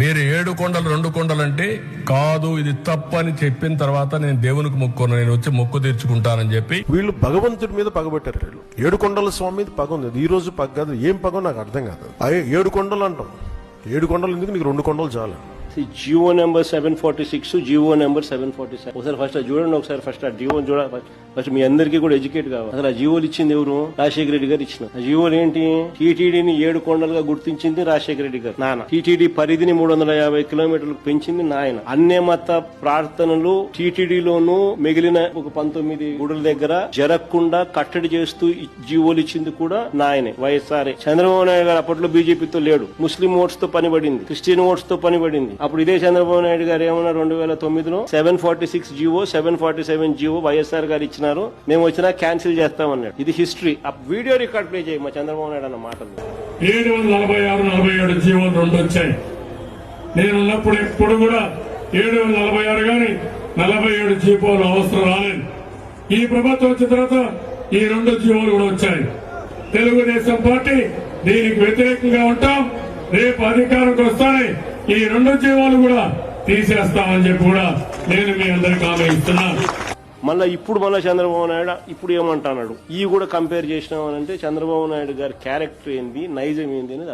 మీరు 7 కొండలు 2 కొండలు అంటే కాదు, ఇది తప్పని చెప్పిన తర్వాత నేను దేవునికి మొక్కున్నాను, నేను వచ్చి మొక్కు తీర్చుకుంటానని చెప్పి వీళ్ళు భగవంతుడి మీద పగబెట్టారు. వీళ్ళు 7 కొండల స్వామి మీద పగ ఉంది. ఈ రోజు పగ కాదు, ఏం పగో నాకు అర్థం కాదు. 7 కొండలు అంటాం. 7 కొండలు ఎందుకు, నీకు 2 కొండలు చాలు. Jio number 746, Jio number 747. ఒకసారి ఫస్ట్ చూడండి, ఒకసారి ఫస్ట్ ఆ జియో చూడాలి. ఫస్ట్ మీ అందరికీ కూడా ఎడ్యుకేట్ కావాలి. అసలు ఆ జియోలు ఇచ్చింది ఎవరు? రాజశేఖర రెడ్డి గారు ఇచ్చిన. ఆ జియోలు ఏంటి? టీటీడీని 7 కొండలుగా గుర్తించింది రాజశేఖర రెడ్డి గారు నాన్న. టీటీడీ పరిధిని 350 కిలోమీటర్లకు పెంచింది నాయన. అన్య మత ప్రార్థనలు టీటీడీలోనూ మిగిలిన ఒక 19 గుడుల దగ్గర జరగకుండా కట్టడి చేస్తూ జియోలు ఇచ్చింది కూడా నాయనే, వైఎస్ఆర్. చంద్రబాబు నాయుడు గారు అప్పట్లో బీజేపీతో లేడు, ముస్లిం ఓట్స్ తో పనిపడింది, క్రిస్టియన్ ఓట్స్ తో పనిపడింది. అప్పుడు ఇదే చంద్రబాబు నాయుడు గారు ఏమన్నారు 2009లో 746 జియో 747 జియో వైఎస్ఆర్ గారు ఇచ్చినారు, మేము వచ్చినా క్యాన్సిల్ చేస్తామన్నాడు. ఇది హిస్టరీ. ఆ వీడియో రికార్డ్ ప్లే చేయి మా చంద్రబాబు నాయుడు అన్న మాటలు. 746, 47 జీవోలు 2 వచ్చాయి. నేనున్నప్పుడు ఎప్పుడు కూడా 746 గాని 47 జీవోలు అవసరం రాలేదు. ఈ ప్రభుత్వం వచ్చిన తర్వాత ఈ 2 జీవోలు కూడా వచ్చాయి. తెలుగుదేశం పార్టీ దీనికి వ్యతిరేకంగా ఉంటాం. రేపు అధికారంకి వస్తానే ఈ 2 జీవోలు కూడా తీసేస్తామని చెప్పి కూడా నేను మీ అందరికీ హామీ ఇస్తున్నాను. మళ్ళా చంద్రబాబు నాయుడు ఇప్పుడు ఏమంటున్నాడు? ఇవి కూడా కంపేర్ చేసినామనంటే చంద్రబాబు నాయుడు గారి క్యారెక్టర్ ఏంది, నైజం ఏంది అనేది